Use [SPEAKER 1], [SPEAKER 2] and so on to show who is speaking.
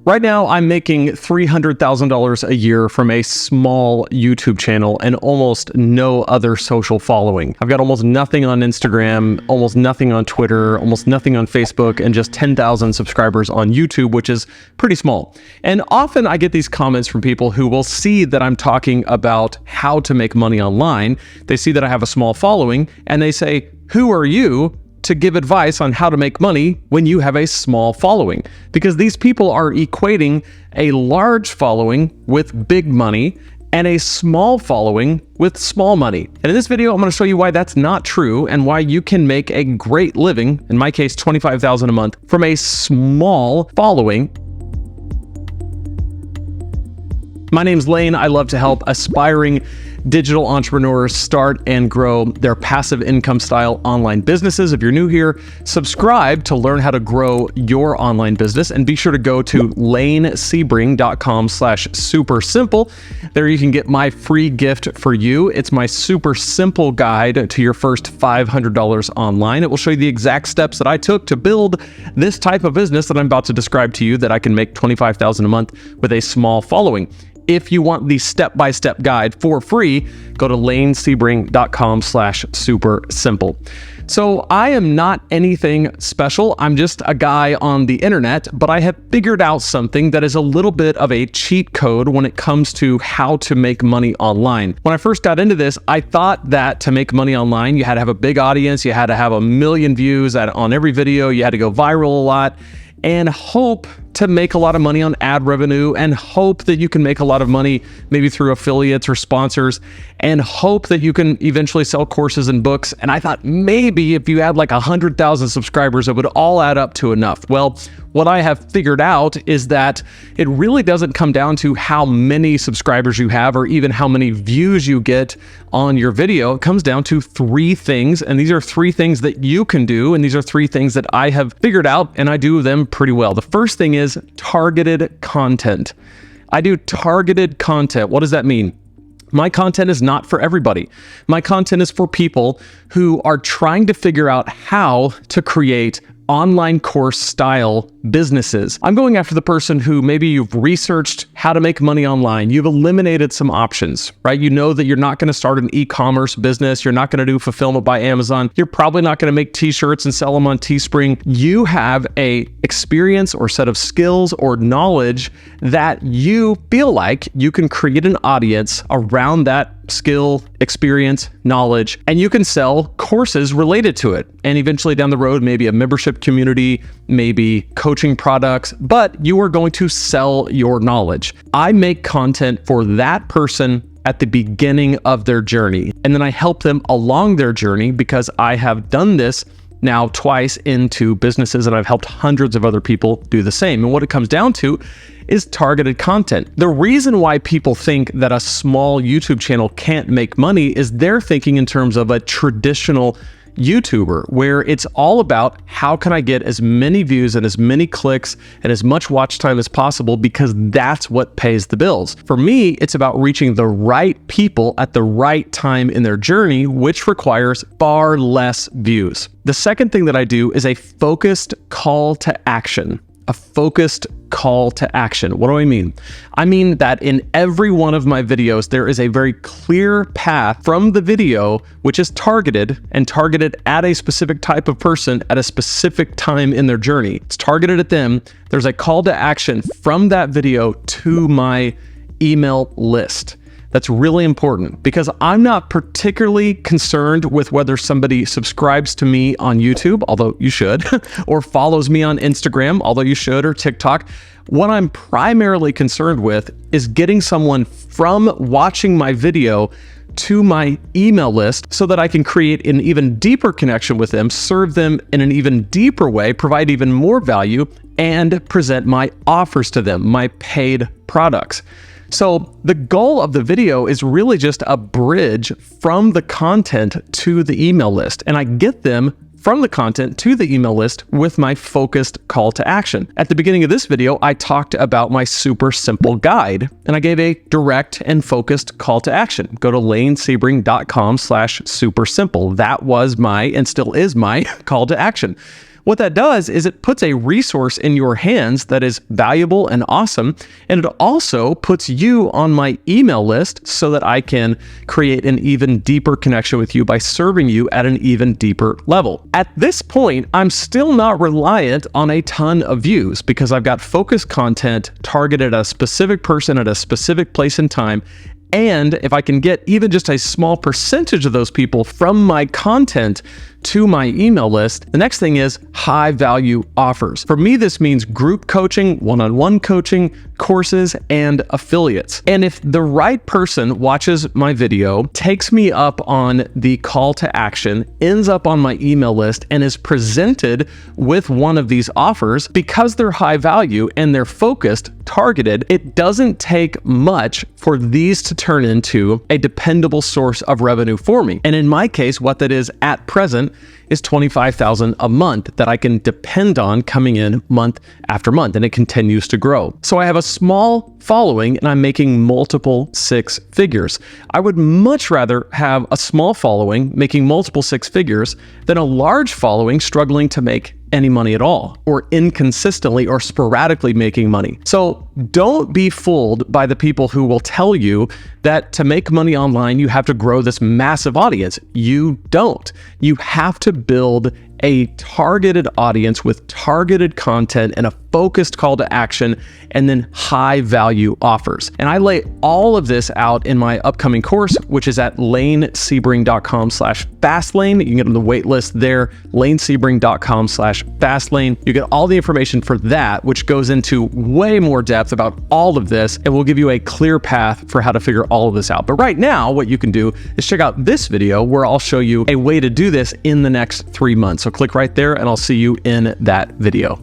[SPEAKER 1] Right now, I'm making $300,000 a year from a small YouTube channel and almost no other social following. I've got almost nothing on Instagram, almost nothing on Twitter, almost nothing on Facebook, and just 10,000 subscribers on YouTube, which is pretty small. And often I get these comments from people who will see that I'm talking about how to make money online. They see that I have a small following and they say, "Who are you to give advice on how to make money when you have a small following?" Because these people are equating a large following with big money and a small following with small money. And in this video, I'm going to show you why that's not true and why you can make a great living, in my case, $25,000 a month, from a small following. My name's Lane. I love to help aspiring digital entrepreneurs start and grow their passive income style online businesses. If you're new here, subscribe to learn how to grow your online business, and be sure to go to lanesebring.com/super simple. There you can get my free gift for you. It's my super simple guide to your first $500 online. It will show you the exact steps that I took to build this type of business that I'm about to describe to you, that I can make $25,000 a month with a small following. If you want the step-by-step guide for free, go to lanesebring.com/super simple. So I am not anything special. I'm just a guy on the internet, but I have figured out something that is a little bit of a cheat code when it comes to how to make money online. When I first got into this, I thought that to make money online, you had to have a big audience, you had to have 1 million views on every video, you had to go viral a lot, and hope to make a lot of money on ad revenue, and hope that you can make a lot of money maybe through affiliates or sponsors, and hope that you can eventually sell courses and books. And I thought maybe if you had like 100,000 subscribers, it would all add up to enough. Well, what I have figured out is that it really doesn't come down to how many subscribers you have or even how many views you get on your video. It comes down to 3 things, and these are 3 things that you can do, and these are 3 things that I have figured out, and I do them pretty well. The first thing is targeted content. I do targeted content. What does that mean? My content is not for everybody. My content is for people who are trying to figure out how to create online course style businesses. I'm going after the person who maybe you've researched how to make money online. You've eliminated some options, right? You know that you're not going to start an e-commerce business. You're not going to do fulfillment by Amazon. You're probably not going to make t-shirts and sell them on Teespring. You have a experience or set of skills or knowledge that you feel like you can create an audience around that skill, experience, knowledge, and you can sell courses related to it. And eventually down the road, maybe a membership community, maybe coaching products, but you are going to sell your knowledge. I make content for that person at the beginning of their journey, and then I help them along their journey because I have done this now twice into businesses, and I've helped hundreds of other people do the same. And what it comes down to is targeted content. The reason why people think that a small YouTube channel can't make money is they're thinking in terms of a traditional YouTuber, where it's all about how can I get as many views and as many clicks and as much watch time as possible, because that's what pays the bills. For me, it's about reaching the right people at the right time in their journey, which requires far less views. The second thing that I do is a focused call to action. A focused call to action. What do I mean? I mean that in every one of my videos, there is a very clear path from the video, which is targeted at a specific type of person at a specific time in their journey. It's targeted at them. There's a call to action from that video to my email list. That's really important because I'm not particularly concerned with whether somebody subscribes to me on YouTube, although you should, or follows me on Instagram, although you should, or TikTok. What I'm primarily concerned with is getting someone from watching my video to my email list so that I can create an even deeper connection with them, serve them in an even deeper way, provide even more value, and present my offers to them, my paid products. So the goal of the video is really just a bridge from the content to the email list, and I get them from the content to the email list with my focused call to action. At the beginning of this video, I talked about my super simple guide, and I gave a direct and focused call to action. Go to lanesebring.com/super simple. That was my, and still is my, call to action. What that does is it puts a resource in your hands that is valuable and awesome, and it also puts you on my email list so that I can create an even deeper connection with you by serving you at an even deeper level. At this point, I'm still not reliant on a ton of views because I've got focused content targeted at a specific person at a specific place and time. And if I can get even just a small percentage of those people from my content to my email list, the next thing is high value offers. For me, this means group coaching, one-on-one coaching, courses, and affiliates. And if the right person watches my video, takes me up on the call to action, ends up on my email list, and is presented with one of these offers, because they're high value and they're focused, targeted, it doesn't take much for these to turn into a dependable source of revenue for me. And in my case, what that is at present is $25,000 a month that I can depend on coming in month after month, and it continues to grow. So I have a small following and I'm making multiple six figures. I would much rather have a small following making multiple six figures than a large following struggling to make any money at all, or inconsistently or sporadically making money. So don't be fooled by the people who will tell you that to make money online, you have to grow this massive audience. You don't. You have to build a targeted audience with targeted content and a focused call to action, and then high value offers. And I lay all of this out in my upcoming course, which is at lanesebring.com/fastlane. You can get on the wait list there, lanesebring.com/fastlane. You get all the information for that, which goes into way more depth about all of this, and we'll give you a clear path for how to figure all of this out. But right now, what you can do is check out this video where I'll show you a way to do this in the next 3 months. So click right there and I'll see you in that video.